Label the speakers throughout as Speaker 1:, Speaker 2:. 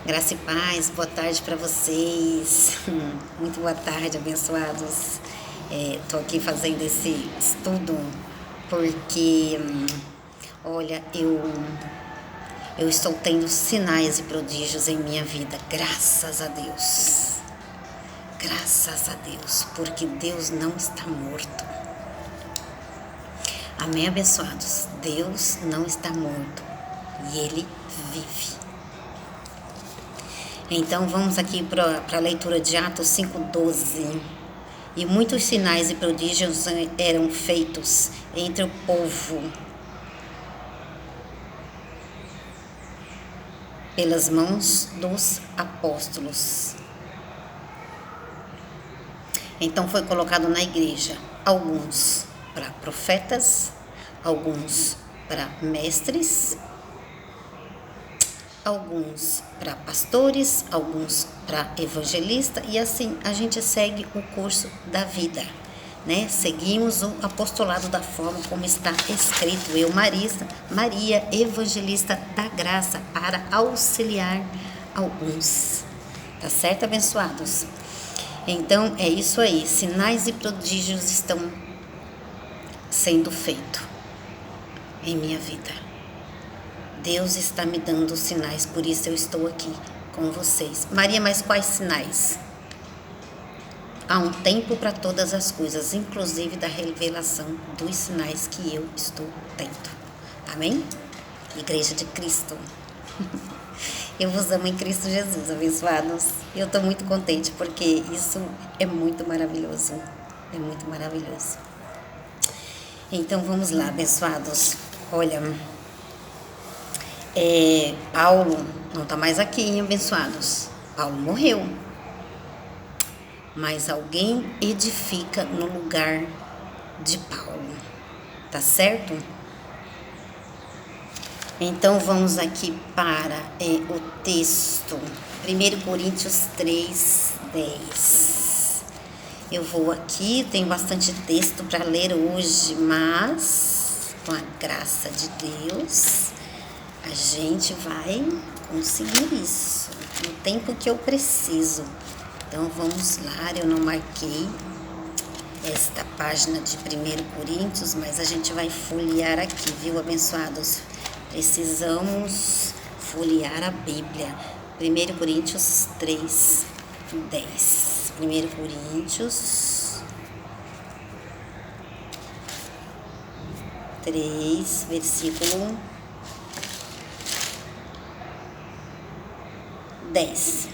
Speaker 1: Graça e paz, boa tarde para vocês. Muito boa tarde, abençoados. Tô aqui fazendo esse estudo porque, olha, eu estou tendo sinais e prodígios em minha vida, graças a Deus. Graças a Deus, porque Deus não está morto. Amém, abençoados? Deus não está morto e Ele vive. Então vamos aqui para a leitura de Atos 5:12. E muitos sinais e prodígios eram feitos entre o povo pelas mãos dos apóstolos. Então foi colocado na igreja alguns para profetas, alguns para mestres, alguns para pastores, alguns para evangelista, e assim a gente segue o curso da vida, né? Seguimos o apostolado da forma como está escrito. Eu, Maria, evangelista da graça, para auxiliar alguns. Tá certo, abençoados? Então é isso aí, sinais e prodígios estão sendo feitos em minha vida. Deus está me dando sinais, por isso eu estou aqui com vocês. Maria, mas quais sinais? Há um tempo para todas as coisas, inclusive da revelação dos sinais que eu estou tendo. Amém? Igreja de Cristo. Eu vos amo em Cristo Jesus, abençoados. Eu estou muito contente porque isso é muito maravilhoso. É muito maravilhoso. Então vamos lá, abençoados. Olha, Paulo não está mais aqui, hein, abençoados? Paulo morreu. Mas alguém edifica no lugar de Paulo. Tá certo? Então vamos aqui para o texto. 1 Coríntios 3:10. Eu vou aqui, tenho bastante texto para ler hoje, mas com a graça de Deus a gente vai conseguir isso no tempo que eu preciso. Então vamos lá, eu não marquei esta página de 1 Coríntios, mas a gente vai folhear aqui, viu, abençoados? Precisamos folhear a Bíblia. 1 Coríntios 3:10. 1 Coríntios 3, versículo 10.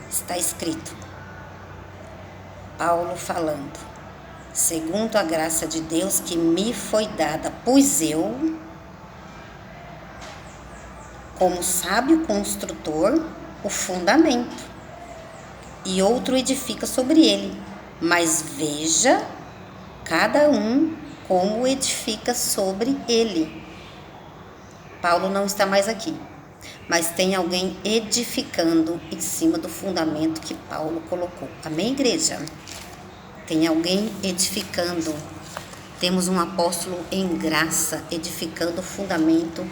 Speaker 1: Está escrito, Paulo falando: segundo a graça de Deus que me foi dada, pus eu, como sábio construtor, o fundamento, e outro edifica sobre ele. Mas veja cada um como edifica sobre ele. Paulo não está mais aqui, mas tem alguém edificando em cima do fundamento que Paulo colocou. Amém, igreja? Tem alguém edificando. Temos um apóstolo em graça edificando o fundamento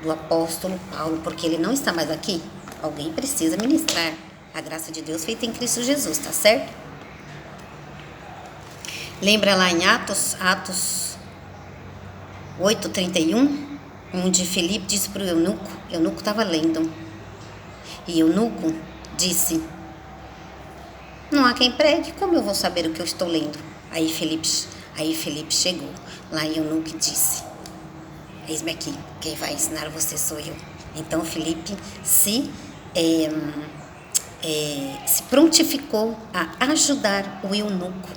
Speaker 1: do apóstolo Paulo, porque ele não está mais aqui. Alguém precisa ministrar a graça de Deus feita em Cristo Jesus, tá certo? Lembra lá em Atos 8:31, onde Felipe disse para o eunuco estava lendo, e eunuco disse: não há quem pregue, como eu vou saber o que eu estou lendo? Aí Felipe chegou lá e eunuco disse: eis-me aqui, quem vai ensinar você sou eu. Então Felipe se prontificou a ajudar o eunuco,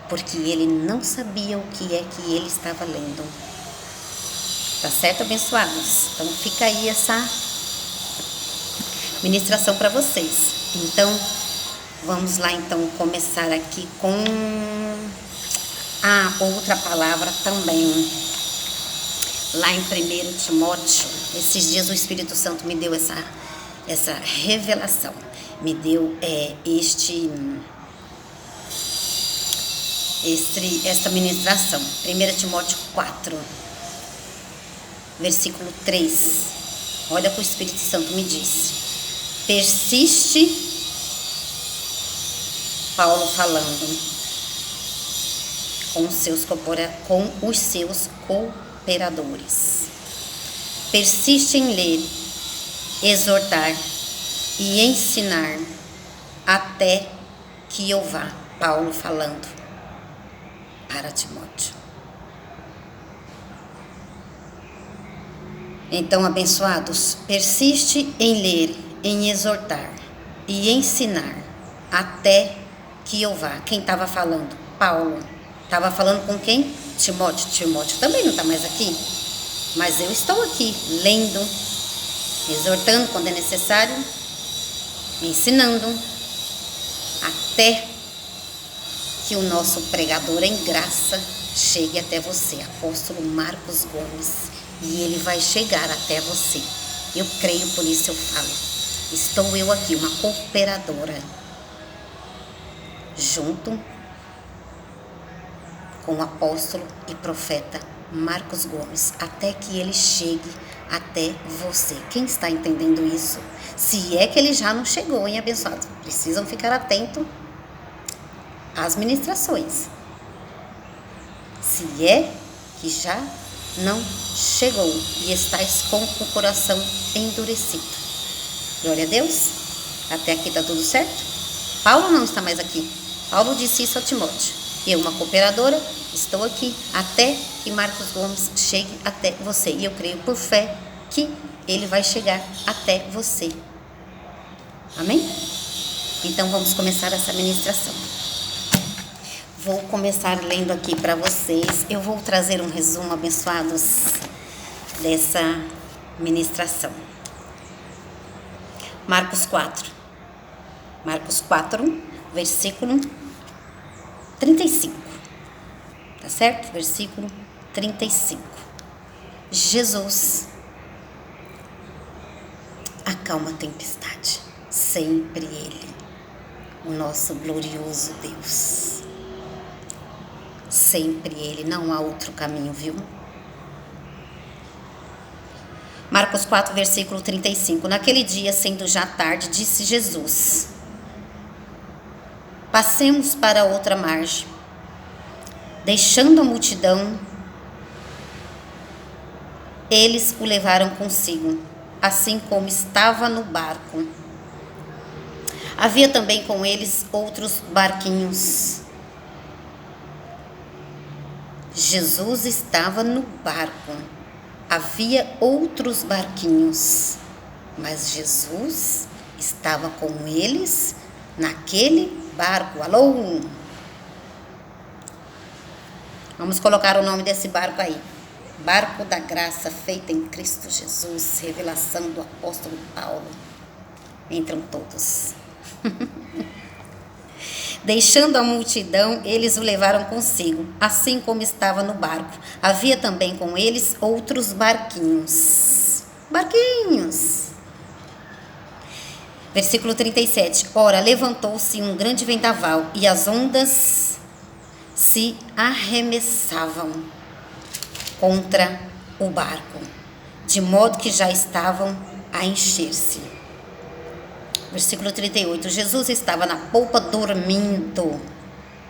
Speaker 1: porque ele não sabia o que é que ele estava lendo. Tá certo, abençoados? Então fica aí essa ministração para vocês. Então vamos lá, então, começar aqui com a outra palavra também. Lá em 1 Timóteo, esses dias o Espírito Santo me deu essa revelação, me deu esta ministração. 1 Timóteo 4, versículo 3. Olha o que o Espírito Santo me disse. Persiste, Paulo falando com os seus cooperadores. Persiste em ler, exortar e ensinar até que eu vá. Paulo falando para Timóteo. Então, abençoados, persiste em ler, em exortar e ensinar até que eu vá. Quem estava falando? Paulo. Estava falando com quem? Timóteo. Timóteo também não está mais aqui. Mas eu estou aqui, lendo, exortando quando é necessário, ensinando, até que o nosso pregador em graça chegue até você, apóstolo Marcos Gomes. E ele vai chegar até você. Eu creio, por isso eu falo. Estou eu aqui, uma cooperadora, junto com o apóstolo e profeta Marcos Gomes, até que ele chegue até você. Quem está entendendo isso? Se é que ele já não chegou, hein, abençoados? Precisam ficar atentos às ministrações. Se é que já não chegou e estás com o coração endurecido. Glória a Deus. Até aqui está tudo certo? Paulo não está mais aqui. Paulo disse isso a Timóteo. Eu, uma cooperadora, estou aqui até que Marcos Gomes chegue até você. E eu creio por fé que ele vai chegar até você. Amém? Então vamos começar essa ministração. Vou começar lendo aqui para vocês. Eu vou trazer um resumo, abençoados, dessa ministração. Marcos 4. Marcos 4, versículo 35. Tá certo? Versículo 35. Jesus acalma a tempestade. Sempre Ele, o nosso glorioso Deus. Sempre Ele, não há outro caminho, viu? Marcos 4, versículo 35. Naquele dia, sendo já tarde, disse Jesus: passemos para outra margem. Deixando a multidão, eles o levaram consigo, assim como estava no barco. Havia também com eles outros barquinhos. Jesus estava no barco. Havia outros barquinhos, mas Jesus estava com eles naquele barco. Alô? Vamos colocar o nome desse barco aí. Barco da graça feita em Cristo Jesus. Revelação do apóstolo Paulo. Entram todos. Deixando a multidão, eles o levaram consigo, assim como estava no barco. Havia também com eles outros barquinhos. Barquinhos. Versículo 37. Ora, levantou-se um grande vendaval e as ondas se arremessavam contra o barco, de modo que já estavam a encher-se. Versículo 38. Jesus estava na polpa dormindo.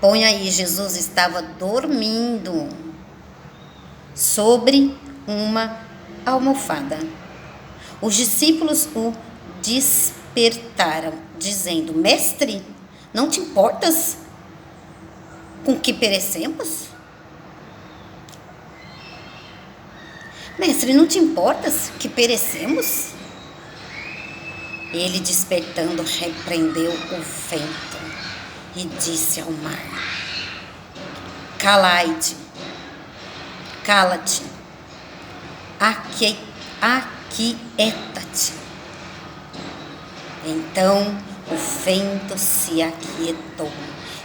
Speaker 1: Põe aí, Jesus estava dormindo sobre uma almofada. Os discípulos o despertaram, dizendo: Mestre, não te importas com que perecemos? Mestre, não te importas que perecemos? Ele, despertando, repreendeu o vento e disse ao mar: Calai-te, cala-te, aquieta-te. Então o vento se aquietou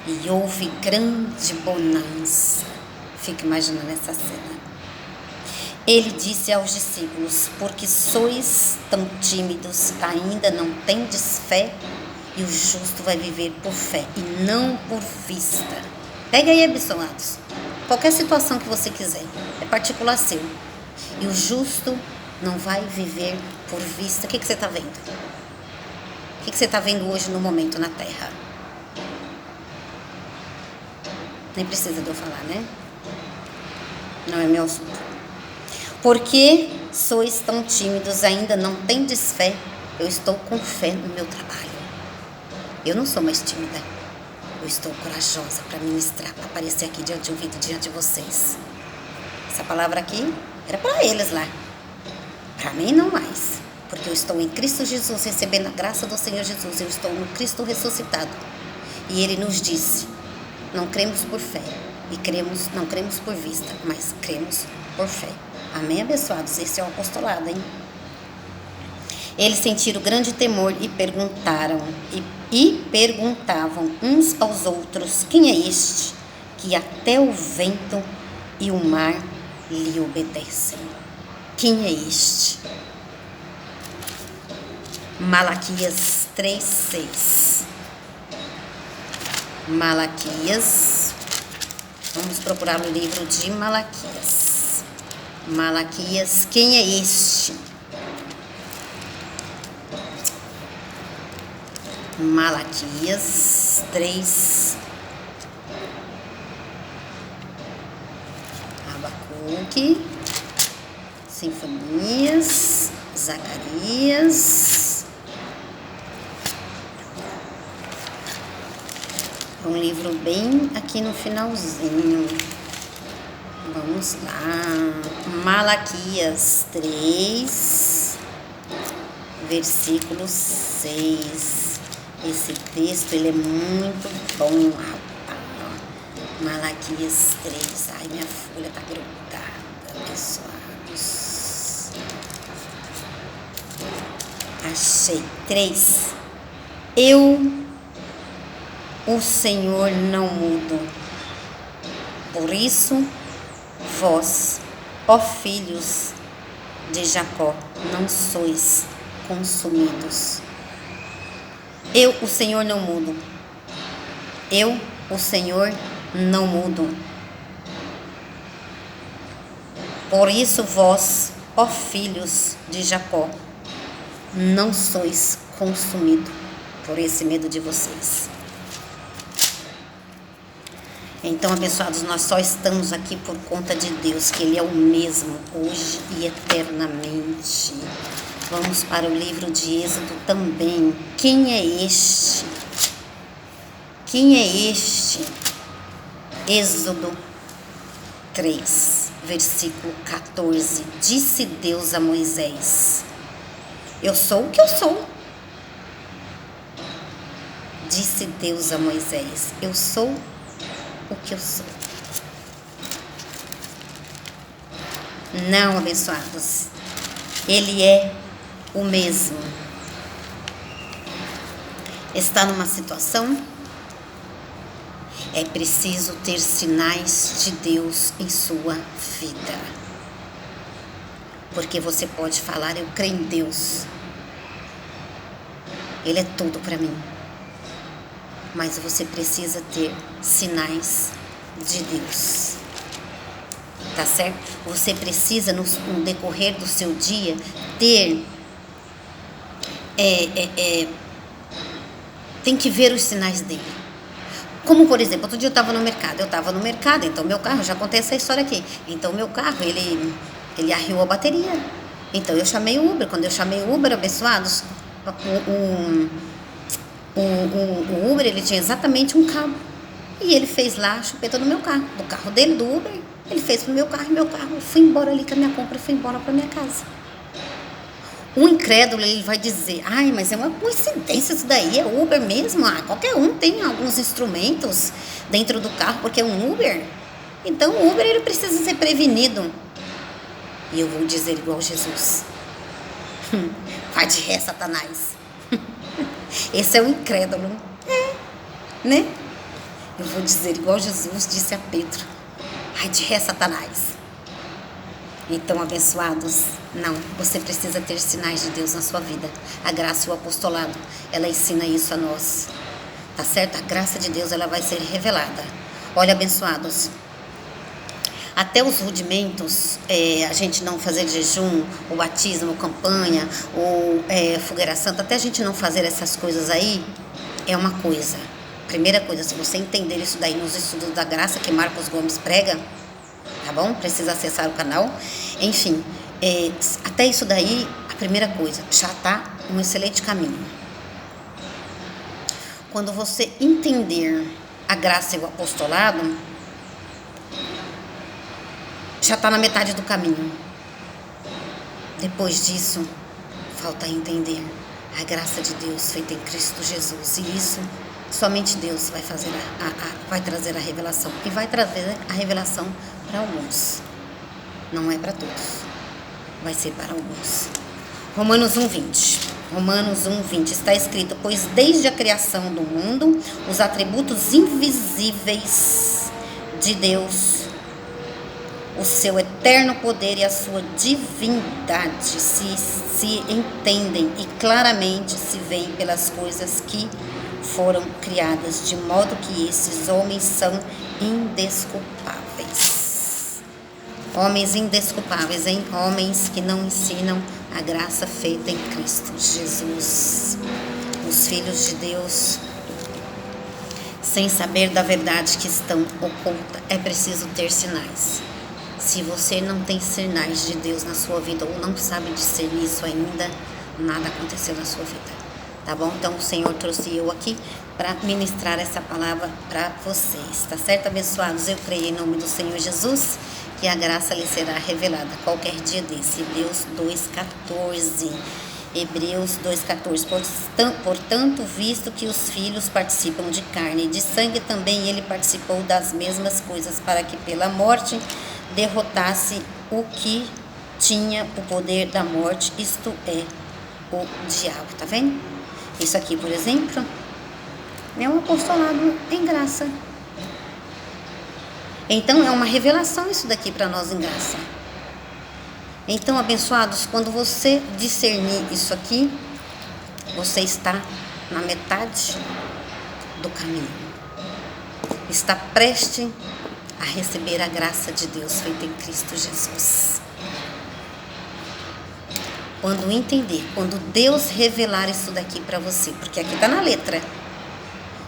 Speaker 1: e houve grande bonança. Fica imaginando essa cena. Ele disse aos discípulos: porque sois tão tímidos, ainda não tendes fé? E o justo vai viver por fé e não por vista. Pega aí, abençoados. Qualquer situação que você quiser, é particular seu. E o justo não vai viver por vista. O que você está vendo? O que você está vendo hoje no momento na Terra? Nem precisa de eu falar, né? Não é meu assunto. Por que sois tão tímidos, ainda não tendes fé? Eu estou com fé no meu trabalho. Eu não sou mais tímida. Eu estou corajosa para ministrar, para aparecer aqui diante de um vídeo, diante de vocês. Essa palavra aqui era para eles lá. Para mim não mais. Porque eu estou em Cristo Jesus, recebendo a graça do Senhor Jesus. Eu estou no Cristo ressuscitado. E Ele nos disse, não cremos por fé. E não cremos por vista, mas cremos por fé. Amém, abençoados? Esse é o apostolado, hein? Eles sentiram grande temor e perguntavam uns aos outros, quem é este que até o vento e o mar lhe obedecem? Quem é este? Malaquias 3:6. Malaquias, vamos procurar o livro de Malaquias. Malaquias, quem é este? Malaquias 3. Abacuque, Sinfonias, Zacarias. É um livro bem aqui no finalzinho. Vamos lá. Malaquias 3, versículo 6. Esse texto, ele é muito bom, rapaz. Malaquias 3. Ai, minha folha tá grudada, abençoados. Achei. 3. Eu, o Senhor, não mudo. Por isso, vós, ó filhos de Jacó, não sois consumidos. Eu, o Senhor, não mudo. Eu, o Senhor, não mudo. Por isso vós, ó filhos de Jacó, não sois consumidos por esse medo de vocês. Então, abençoados, nós só estamos aqui por conta de Deus, que Ele é o mesmo, hoje e eternamente. Vamos para o livro de Êxodo também. Quem é este? Quem é este? Êxodo 3, versículo 14. Disse Deus a Moisés: eu sou o que eu sou. Disse Deus a Moisés: eu sou o que eu sou. Não, abençoados. Ele é o mesmo. Está numa situação? É preciso ter sinais de Deus em sua vida. Porque você pode falar, eu creio em Deus. Ele é tudo para mim. Mas você precisa ter sinais de Deus. Tá certo? Você precisa, no decorrer do seu dia, ter... tem que ver os sinais dele. Como, por exemplo, outro dia eu estava no mercado, então meu carro, já contei essa história aqui. Então meu carro, ele arriou a bateria. Então eu chamei o Uber. Quando eu chamei o Uber, abençoados, o Uber, ele tinha exatamente um cabo. E ele fez lá a chupeta no meu carro. Do carro dele, do Uber, ele fez pro meu carro. E meu carro, eu fui embora ali com a minha compra e fui embora para minha casa. O incrédulo, ele vai dizer, ai, mas é uma coincidência isso daí, é Uber mesmo? Ah, qualquer um tem alguns instrumentos dentro do carro porque é um Uber. Então o Uber, ele precisa ser prevenido. E eu vou dizer igual Jesus. Vai de ré, Satanás. Esse é o incrédulo. Né? Eu vou dizer igual Jesus disse a Pedro. Vai de ré, Satanás. Então, abençoados, não, você precisa ter sinais de Deus na sua vida. A graça e o apostolado, ela ensina isso a nós. Tá certo? A graça de Deus, ela vai ser revelada. Olha, abençoados, Até os rudimentos, a gente não fazer jejum, o batismo, campanha, ou fogueira santa, até a gente não fazer essas coisas aí, é uma coisa. Primeira coisa, se você entender isso daí nos estudos da graça que Marcos Gomes prega, tá bom? Precisa acessar o canal. Enfim, até isso daí, a primeira coisa, já tá um excelente caminho. Quando você entender a graça e o apostolado, já está na metade do caminho. Depois disso, falta entender a graça de Deus feita em Cristo Jesus. E isso, somente Deus vai fazer vai trazer a revelação. E vai trazer a revelação para alguns. Não é para todos. Vai ser para alguns. Romanos 1:20. Romanos 1:20 está escrito: pois desde a criação do mundo, os atributos invisíveis de Deus, o seu eterno poder e a sua divindade se entendem e claramente se veem pelas coisas que foram criadas, de modo que esses homens são indesculpáveis. Homens indesculpáveis, hein? Homens que não ensinam a graça feita em Cristo Jesus. Os filhos de Deus, sem saber da verdade que estão oculta, é preciso ter sinais. Se você não tem sinais de Deus na sua vida ou não sabe discernir isso ainda, nada aconteceu na sua vida, tá bom? Então o Senhor trouxe eu aqui para ministrar essa palavra para vocês, tá certo, abençoados? Eu creio em nome do Senhor Jesus que a graça lhe será revelada qualquer dia desse. Hebreus 2:14. Hebreus 2:14. Portanto, visto que os filhos participam de carne e de sangue, também ele participou das mesmas coisas, para que pela morte derrotasse o que tinha o poder da morte, isto é, o diabo. Tá vendo? Isso aqui, por exemplo, é um apostolado em graça. Então, é uma revelação isso daqui para nós em graça. Então, abençoados, quando você discernir isso aqui, você está na metade do caminho. Está prestes a receber a graça de Deus feita em Cristo Jesus. Quando entender, quando Deus revelar isso daqui para você, porque aqui está na letra,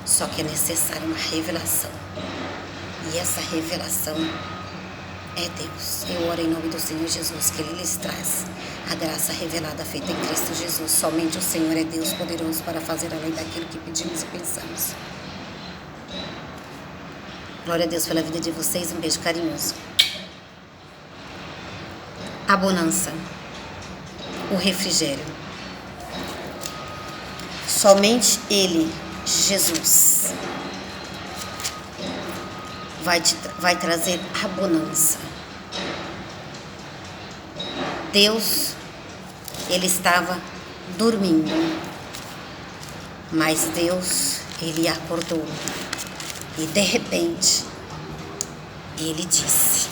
Speaker 1: só que é necessário uma revelação. E essa revelação é Deus. Eu oro em nome do Senhor Jesus, que Ele lhes traz a graça revelada feita em Cristo Jesus. Somente o Senhor é Deus poderoso para fazer além daquilo que pedimos e pensamos. Glória a Deus pela vida de vocês. Um beijo carinhoso. A bonança, o refrigério. Somente Ele, Jesus, vai trazer a bonança. Deus, Ele estava dormindo, mas Deus, Ele acordou. E de repente, Ele disse.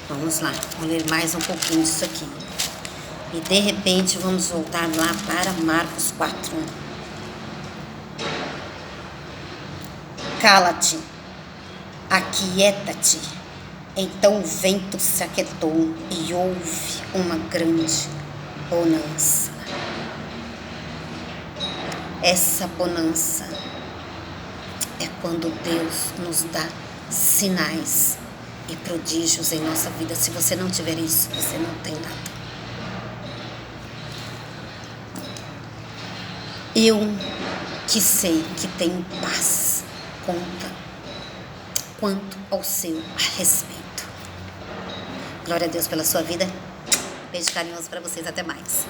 Speaker 1: Vamos lá, vou ler mais um pouquinho disso aqui. E de repente, vamos voltar lá para Marcos 4. Cala-te, aquieta-te. Então o vento se aquietou e houve uma grande bonança. Essa bonança é quando Deus nos dá sinais e prodígios em nossa vida. Se você não tiver isso, você não tem nada. Eu que sei que tenho paz, conta quanto ao seu respeito. Glória a Deus pela sua vida. Beijo carinhoso para vocês. Até mais.